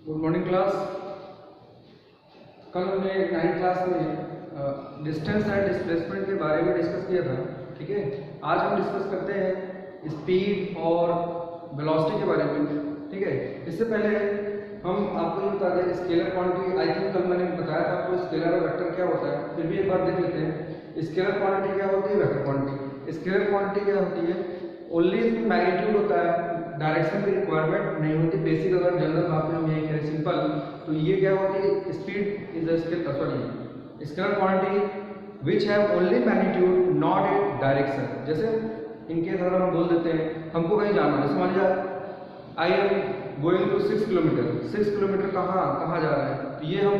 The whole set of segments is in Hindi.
Good morning class. कल हमने 9th क्लास में डिस्टेंस एंड डिस्प्लेसमेंट के बारे में डिस्कस किया था। ठीक है, आज हम डिस्कस करते हैं स्पीड और वेलोसिटी के बारे में। ठीक है, इससे पहले हम आपको ये बता दें स्केलर क्वांटिटी। आई थिंक कल मैंने बताया था आपको स्केलर और वेक्टर क्या होता है, फिर भी एक बार देख लेते हैं। स्केलर क्वांटिटी क्या होती है, वेक्टर क्वांटिटी। स्केलर क्वांटिटी क्या होती है, ओनली इसमें मैग्नीट्यूड होता है, डायरेक्शन की रिक्वायरमेंट नहीं होती। बेसिक अगर जनरल बात में हम यही करें सिंपल, तो ये क्या होती है, speed is a scalar quantity which have only magnitude not a direction. जैसे इनके अगर हम बोल देते हैं हमको कहीं जाना है, जैसे मान लीजिए I am going to 6 kilometre. 6 kilometre कहाँ जा रहा है, तो ये हम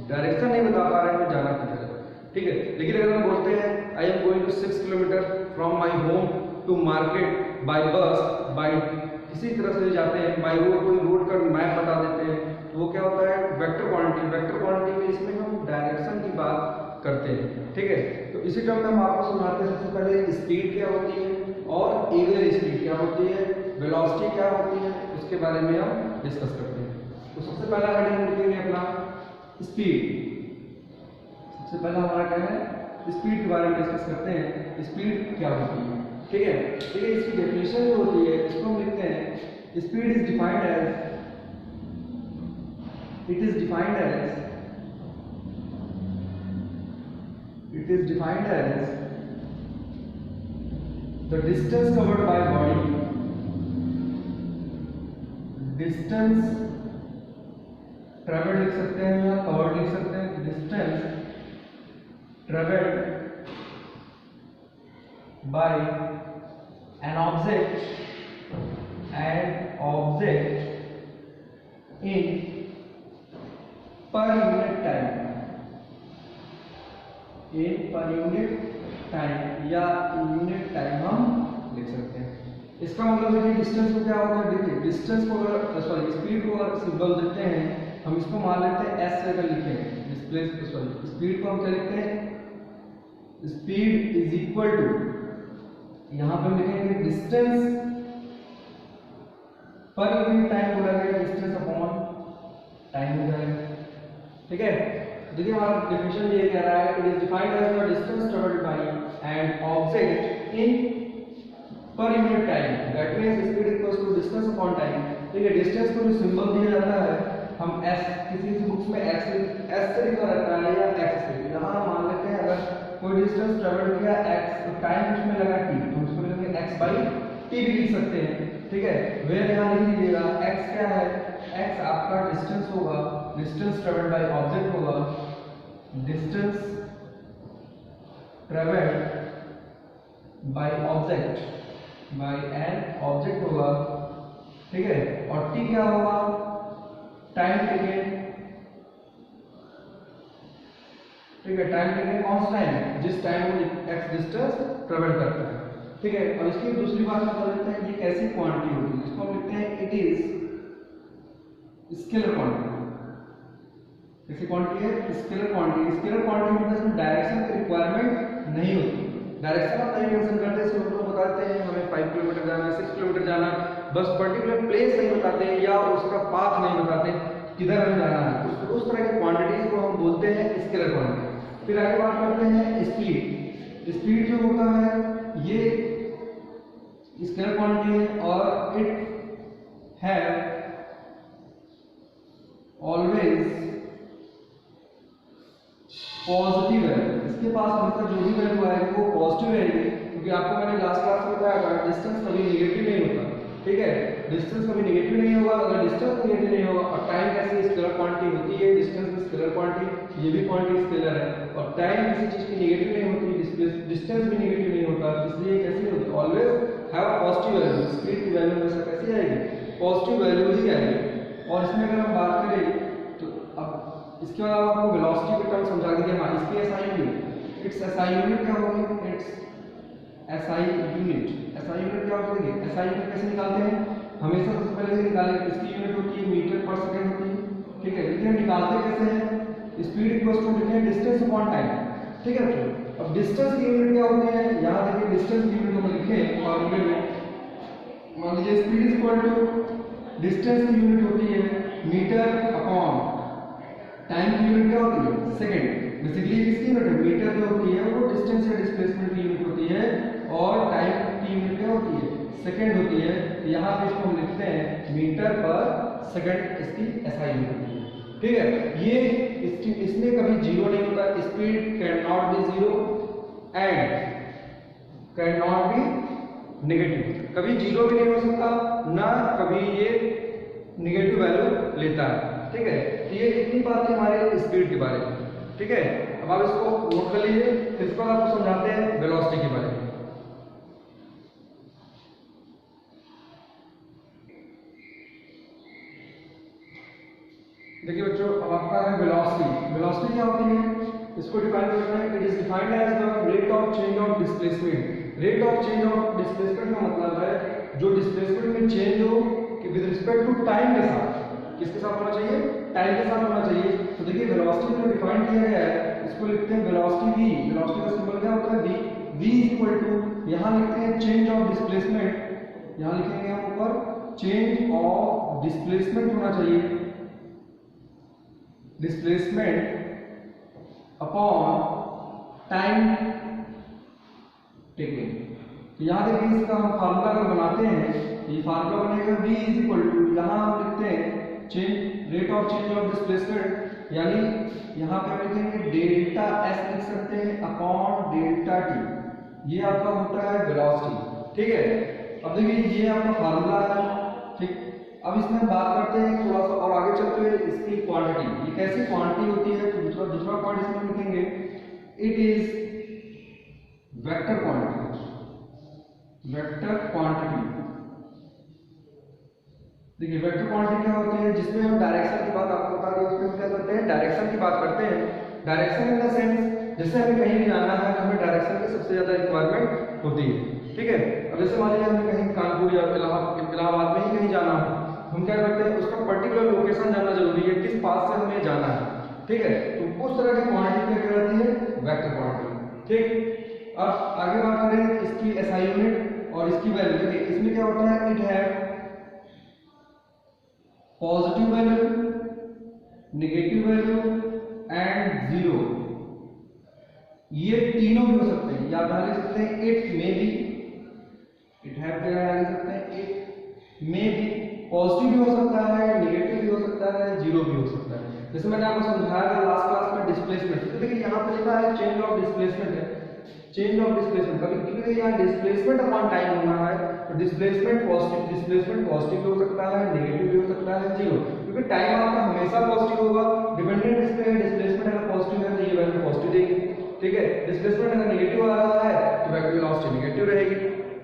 डायरेक्शन नहीं बता पा रहे हैं जाना किधर है। ठीक है, लेकिन अगर हम बोलते हैं I am going to 6 kilometre from my home to market by bus, by किसी तरह से जाते हैं, बाय रोड, कोई रोड का मैप बता देते हैं, तो वो क्या होता है, वेक्टर क्वांटिटी। वेक्टर क्वांटिटी में इसमें हम डायरेक्शन की बात करते हैं। ठीक है, तो इसी टर्म में हम आपको समझाते हैं। सबसे पहले स्पीड क्या होती है और एवरेज स्पीड क्या होती है, वेलोसिटी क्या होती है, उसके बारे में हम डिस्कस करते हैं। तो सबसे पहला हेडिंग लिखेंगे अपना स्पीड। सबसे पहला हमारा क्या है, स्पीड के बारे में डिस्कस करते हैं। स्पीड क्या होती है, ठीक है। ठीक है, इसकी डेफिनेशन जो होती है इसको हम लिखते हैं, speed is defined as, it is defined as the distance covered by body, distance travelled लिख सकते हैं या कवर्ड लिख सकते हैं, distance travelled by an object in per unit time, या यूनिट टाइम हम लिख सकते हैं। इसका मतलब है कि डिस्टेंस को क्या होगा, देखिए डिस्टेंस को अगर स्पीड को अगर सिंबल देते हैं, हम इसको मान लेते हैं एस से अगर लिखें, स्पीड को हम क्या लिखते हैं, स्पीड इज इक्वल टू, यहां पे लिखेंगे डिस्टेंस पर यूनिट टाइम बोला गया, डिस्टेंस अपॉन टाइम हो जाएगा। ठीक है, देखिए हमारा डेफिनेशन ये कह रहा है, it is defined as the distance travelled by an object in per unit time, that means speed equals to distance upon time. ठीक है, डिस्टेंस को जो सिंबल दिया जाता है, हम s, किसी बुक्स में s से लिखा रहता है या x से, यहां मान लेते हैं अगर कोई डिस्टेंस ट्रेवल किया x, तो टाइम उसमें लगा t, तो उसको लिखेंगे x बाई t भी लिख सकते हैं। ठीक है, वेयर यहां लिख लीजिएगा, x क्या है, x आपका डिस्टेंस होगा, डिस्टेंस ट्रेवल्ड बाय ऑब्जेक्ट होगा, distance travelled by an object होगा। ठीक है, और t क्या होगा, टाइम टेकन। ठीक है, टाइम टेकन कौन सा टाइम है, जिस टाइम वो x डिस्टेंस ट्रेवल करता है। ठीक है, और इसकी दूसरी बात हम कर लेते हैं, ये कैसी क्वांटिटी होती है, इसको हम लिखते हैं इट इज स्केलर क्वांटिटी। कैसी क्वांटिटी है, स्केलर क्वांटिटी। स्केलर क्वांटिटी मतलब इसमें डायरेक्शन की रिक्वायरमेंट नहीं होती। डायरेक्शन आप नहीं मेंशन करते, सिर्फ लोग बताते हैं हमें 5 किलोमीटर जाना है, 6 किलोमीटर जाना, बस पर्टिकुलर प्लेस नहीं बताते हैं या उसका पाथ नहीं बताते किधर हमें जाना है। उस तरह की क्वांटिटीज को हम बोलते हैं स्केलर क्वांटिटी। फिर आगे बात करते हैं स्पीड। स्पीड जो होता है ये स्केलर क्वांटिटी है और it have always positive value. इसके पास हमेशा जो भी वैल्यू आएगी वो पॉजिटिव रहेगी, क्योंकि आपको मैंने लास्ट क्लास में बताया था डिस्टेंस कभी नेगेटिव नहीं होता। ठीक है, डिस्टेंस कभी नेगेटिव नहीं होगा। अगर डिस्टेंस नेगेटिव नहीं होगा, और टाइम कैसे स्केलर क्वांटिटी होती है, डिस्टेंस भी स्केलर क्वांटिटी, ये भी क्वांटिटी स्केलर है, और टाइम किसी चीज की नेगेटिव नहीं होती, डिस्टेंस भी नेगेटिव नहीं होता, इसलिए कैसी होती, always have a positive value. Speed की वैल्यू हमेशा कैसी आएगी, पॉजिटिव वैल्यू ही आएगी। और इसमें अगर हम बात करें तो अब इसके बाद आपको वेलोसिटी के टर्म समझा दीजिए। हाँ, इसकी SI unit, it's SI unit क्या होगी, it's SI unit. SI unit क्या होगी, एसआई यूनिट कैसे निकालते हैं, हमेशा सबसे पहले निकालें, इसकी यूनिट होती है मीटर पर सेकंड होती है। ठीक है, लेकिन निकालते कैसे हैं, स्पीड इक्वल्स टू लिखते हैं डिस्टेंस अपॉन टाइम। ठीक है, तो अब डिस्टेंस की यूनिट क्या होती है, यहां देखिए डिस्टेंस की यूनिट हम लिखें फॉर्मूले में, मान लीजिए speed is equal to distance की यूनिट होती है मीटर अपॉन टाइम की यूनिट क्या होती है सेकंड। बेसिकली किसकी यूनिट है मीटर जो होती है वो डिस्टेंस या डिस्प्लेसमेंट की यूनिट होती है और टाइम की यूनिट क्या होती है सेकंड होती है। तो यहाँ पे इसको हम लिखते हैं मीटर पर सेकंड, इसकी एसआई यूनिट होती है। ठीक है, ये इसमें कभी जीरो नहीं होता, speed can not be zero and can not be negative, कभी जीरो भी नहीं हो सकता ना कभी ये नेगेटिव वैल्यू लेता है। ठीक है, तो ये इतनी बात है हमारे स्पीड के बारे में। ठीक है, अब आप इसको नोट कर लीजिए, फिर इसके बाद आपको समझाते हैं वेलोसिटी के बारे में। देखिए बच्चों, अब आपका है वेलोसिटी। वेलोसिटी क्या होती है, इसको डिफाइन करना है। It is defined as the rate of change of displacement. Rate of change of displacement का मतलब है जो डिस्प्लेसमेंट में चेंज हो कि विद रिस्पेक्ट टू टाइम के साथ, किसके साथ होना चाहिए, टाइम के साथ होना चाहिए। तो देखिए वेलोसिटी जो डिफाइन किया गया है इसको लिखते हैं वेलोसिटी v। वेलोसिटी का सिंबल क्या होता है v। v is equal to, यहां लिखते हैं चेंज ऑफ डिस्प्लेसमेंट, यहां लिखेंगे हम ऊपर चेंज ऑफ डिस्प्लेसमेंट होना चाहिए, डिस्प्लेसमेंट अपॉन टाइम टेकन। तो यहाँ देखिए इसका हम फार्मूला अगर बनाते हैं, ये फार्मूला बनेगा v इज इक्वल टू, यहाँ हम लिखते हैं change rate of change of displacement, यानी यहाँ पे हम लिखेंगे डेल्टा s लिख सकते हैं अपॉन डेल्टा t, ये आपका होता है वेलोसिटी। ठीक है, अब देखिए ये आपका फार्मूला है। ठीक, अब इसमें हम बात करते हैं थोड़ा सा और आगे चलते हुए इसकी क्वांटिटी, ये कैसी क्वांटिटी होती है। तो दूसरा पॉइंट इसमें लिखेंगे it is vector quantity. Vector quantity, देखिए वेक्टर क्वांटिटी क्या होती है, जिसमें हम डायरेक्शन की बात आपको बता दें, उसमें हम क्या करते हैं डायरेक्शन की बात करते हैं। डायरेक्शन इन द सेंस जैसे हमें कहीं भी जाना है तो हमें डायरेक्शन की सबसे ज्यादा रिक्वायरमेंट होती है। ठीक है, अब जैसे मान लीजिए हमें कहीं कानपुर या इलाहाबाद में ही कहीं जाना हो, हम क्या करते हैं उसका पर्टिकुलर लोकेशन जानना जरूरी है, किस पास से हमें जाना है। ठीक है, तो उस तरह की क्वांटिटी क्या कहलाती है, वेक्टर क्वांटिटी। ठीक, अब आगे बात करें इसकी एसआई यूनिट और इसकी वैल्यू। देखिए इसमें क्या होता है, it have positive value, negative value and zero, ये तीनों भी हो सकते हैं। या आप लिख सकते हैं it may be, it have के लिख सकते हैं इट मे बी, पॉजिटिव भी हो सकता है, नेगेटिव भी हो सकता है, जीरो भी हो सकता है। जैसे मैंने आपको समझाया था लास्ट क्लास में डिस्प्लेसमेंट, तो देखिए यहाँ पे लिखा है चेंज ऑफ डिस्प्लेसमेंट है, चेंज ऑफ डिस्प्लेसमेंट कभी क्योंकि यहाँ डिस्प्लेसमेंट अपॉन टाइम होना है, तो डिस्प्लेसमेंट पॉजिटिव भी हो सकता है, नेगेटिव भी हो सकता है, जीरो, क्योंकि टाइम आपका हमेशा पॉजिटिव होगा। डिपेंडेंट डिस्प्ले है, डिस्प्लेसमेंट अगर पॉजिटिव है तो ये वैल्यू पॉजिटिव देगी। ठीक है, डिस्प्लेसमेंट अगर नेगेटिव आ रहा है तो वेलोसिटी नेगेटिव रहेगी,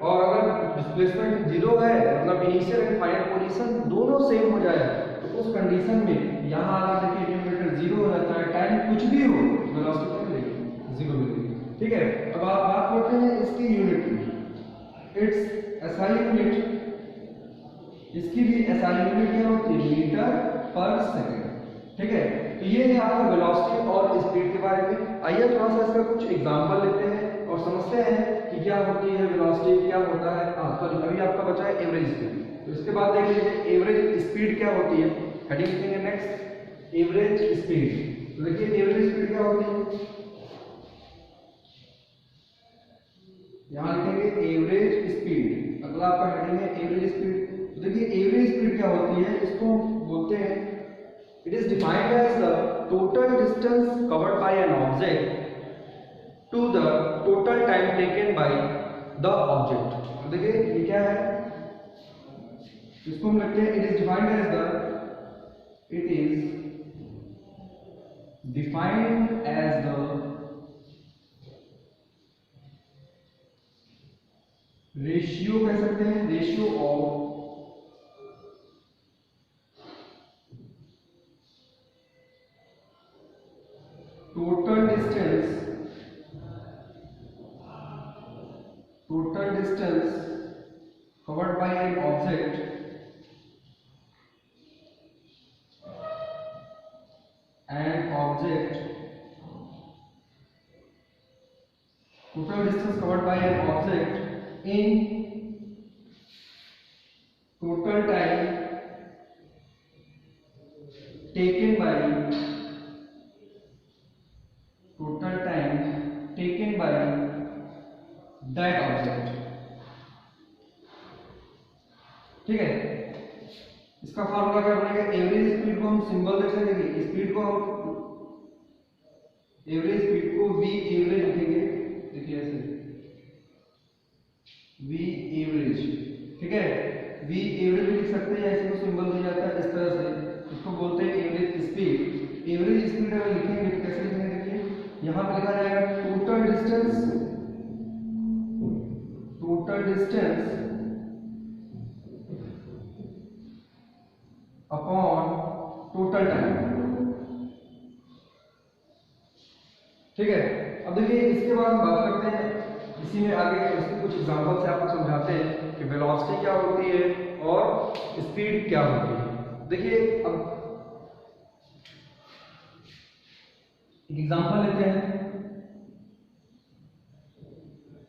और अगर डिस्प्लेसमेंट जीरो है मतलब इनिशियल एंड फाइनल पोजीशन दोनों सेम हो जाए तो उस कंडीशन में यहाँ अगर देखिए न्यूमरेटर जीरो रहता है, टाइम कुछ भी हो, वेलोसिटी क्या मिलेगी, जीरो मिलेगी। ठीक है, अब आप बात करते हैं इसकी यूनिट की, इट्स एसआई यूनिट, इसकी भी एसआई यूनिट क्या होती है, मीटर पर सेकंड। ठीक है, तो ये है आपका वेलोसिटी और स्पीड के बारे में। आइए थोड़ा सा इसका कुछ एग्जांपल लेते हैं और समझते हैं कि क्या होती है वेलोसिटी, क्या होता है। सॉरी, अभी आपका बचा है एवरेज स्पीड, तो इसके बाद देख लीजिए एवरेज स्पीड क्या होती है। हेडिंग लिखेंगे नेक्स्ट एवरेज स्पीड। तो देखिए एवरेज स्पीड क्या होती है, यहाँ लिखेंगे एवरेज स्पीड, अगला आपका हेडिंग है एवरेज स्पीड। तो देखिए एवरेज स्पीड क्या होती है, इसको बोलते हैं it is defined as the total distance covered by an object to the total time taken by the object. तो देखिए ये क्या है, इसको हम लिखते हैं it is defined as the, it is defined as the ratio, कह सकते हैं ratio of total distance covered by an object total distance covered by an object in total time taken by total time taken by that object. ठीक है, इसका फॉर्मूला क्या बनेगा? एवरेज स्पीड को हम सिंबल देख लेंगे, स्पीड को हम एवरेज स्पीड को v एवरेज लिखेंगे, देखिए ऐसे v एवरेज। ठीक है, v एवरेज लिख सकते हैं, ऐसे को सिंबल दिया जाता है इस तरह से, इसको बोलते हैं एवरेज स्पीड। एवरेज स्पीड अगर लिखेंगे तो कैसे लिखेंगे? देखिए यहां पे लिखा जाएगा total distance upon total time. ठीक है, अब देखिए इसके बाद हम बात करते हैं, इसी में आगे इसके कुछ एग्जांपल से आपको समझाते हैं कि वेलोसिटी क्या होती है और स्पीड क्या होती है। देखिए अब एक एग्जांपल लेते हैं।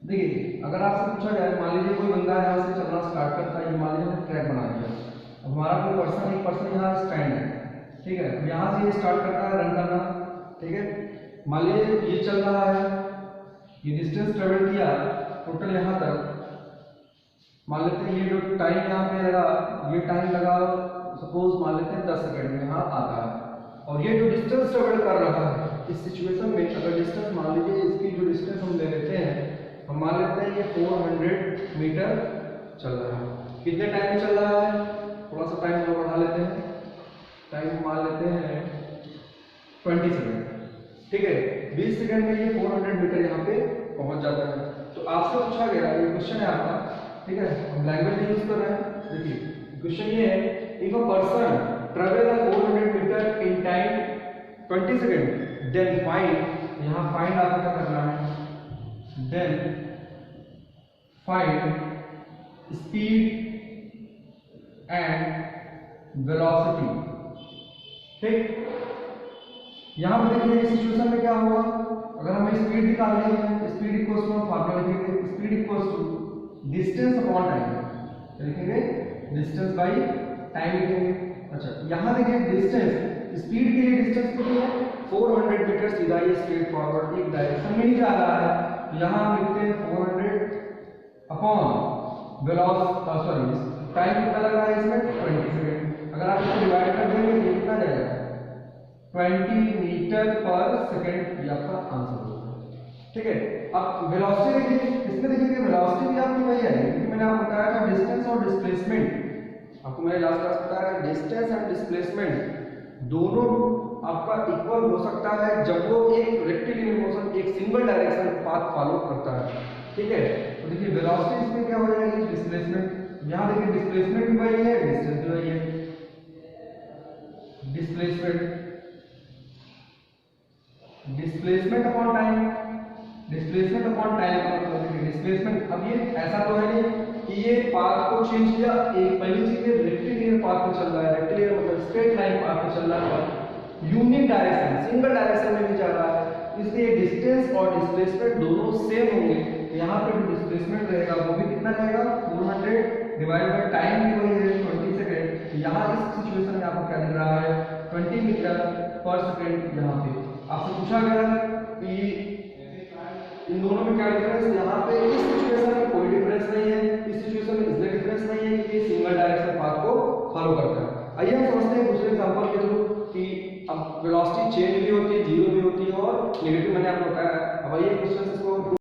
देखिए अगर आपसे पूछा जाए, मान लीजिए कोई बंदा यहाँ से चलना स्टार्ट करता है, मान लीजिए ट्रैक बना दिया, अब हमारा कोई एक पर्सन यहाँ स्टैंड है। ठीक है, यहाँ से ये स्टार्ट करता है रन करना। ठीक है, मान लीजिए ये चल रहा है, ये डिस्टेंस ट्रेवल किया टोटल यहाँ तक, मान लेते हैं ये जो टाइम यहाँ पे लगा, ये टाइम लगा सपोज मान लेते हैं 10 सेकंड में यहाँ आता है, और ये जो डिस्टेंस ट्रेवल कर रहा है इस सिचुएशन में, अगर डिस्टेंस मान लीजिए इसकी जो डिस्टेंस हम ले लेते हैं, हम मान लेते हैं ये 400 मीटर चल रहा है। कितने टाइम में चल रहा है? थोड़ा सा टाइम और बढ़ा लेते हैं, टाइम मान लेते हैं 20 सेकंड। ठीक है, 20 सेकंड में ये 400 मीटर यहाँ पे पहुंच जाता है। तो आपसे पूछा गया, ये क्वेश्चन है आपका, ठीक है, हम लैंग्वेज यूज कर रहे हैं। देखिए क्वेश्चन ये है, if a person travel 400 metre in time 20 second, then find, यहाँ फाइंड आपको क्या करना है, then find speed and velocity. ठीक, यहां पर देखिए इस सिचुएशन में क्या होगा, अगर हमें स्पीड निकालनी है, स्पीड इक्वल्स टू, हम फार्मूला लिखेंगे speed equals to distance upon time, लिखेंगे डिस्टेंस बाय टाइम लिखेंगे। अच्छा यहां देखिए डिस्टेंस, स्पीड के लिए डिस्टेंस कितनी है? 400 मीटर, सीधा ये स्ट्रेट फॉरवर्ड एक डायरेक्शन में ही जा रहा है, तो यहां हम लिखते हैं 400 अपॉन वेलोसिटी, टाइम कितना लग रहा है इसमें? 20 सेकंड। अगर आप इसको डिवाइड कर देंगे तो कितना जाएगा? 20 मीटर पर सेकंड, ये आपका आंसर होगा। ठीक है, अब वेलोसिटी देखिए, इसमें देखिए वेलोसिटी भी आपकी वही है, क्योंकि मैंने आपको बताया था डिस्टेंस और डिस्प्लेसमेंट, आपको मैंने लास्ट क्लास बताया था डिस्टेंस एंड डिस्प्लेसमेंट दोनों आपका इक्वल हो सकता है जब वो एक रेक्टिलिनियर मोशन, एक सिंगल डायरेक्शन पाथ फॉलो करता है। ठीक है, तो देखिए वेलोसिटी इसमें क्या हो जाएगी? डिस्प्लेसमेंट। यहाँ देखिए डिस्प्लेसमेंट भी वही है, डिस्टेंस भी वही है, displacement upon time, displacement upon time का मतलब है डिस्प्लेसमेंट। अब ये ऐसा तो है नहीं कि ये पाथ को चेंज किया, एक पहली चीज ये रेक्टिलिनियर पाथ में चल रहा है, रेक्टिलिनियर मतलब स्ट्रेट लाइन पाथ में चल रहा है, यूनिक डायरेक्शन सिंगल डायरेक्शन में भी जा रहा है, इसलिए डिस्टेंस और डिस्प्लेसमेंट दोनों सेम होंगे। यहाँ पे जो डिस्प्लेसमेंट रहेगा वो भी कितना रहेगा? 400 डिवाइड बाय टाइम भी वही है 20 सेकंड। यहाँ इस सिचुएशन में आपको क्या दिख रहा है? 20 मीटर पर सेकंड। यहाँ पे आपसे पूछा गया कि इन दोनों में क्या डिफरेंस, यहाँ पे इस सिचुएशन में कोई डिफरेंस नहीं है, इस सिचुएशन में इसलिए डिफरेंस नहीं है कि सिंगल डायरेक्शन पाथ को फॉलो करता है। आइए हम समझते हैं दूसरे एग्जांपल के थ्रू कि अब वेलोसिटी चेंज भी होती है, जीरो भी होती है और नेगेटिव, मैंने आपको बताया। अब आइए क्वेश्चन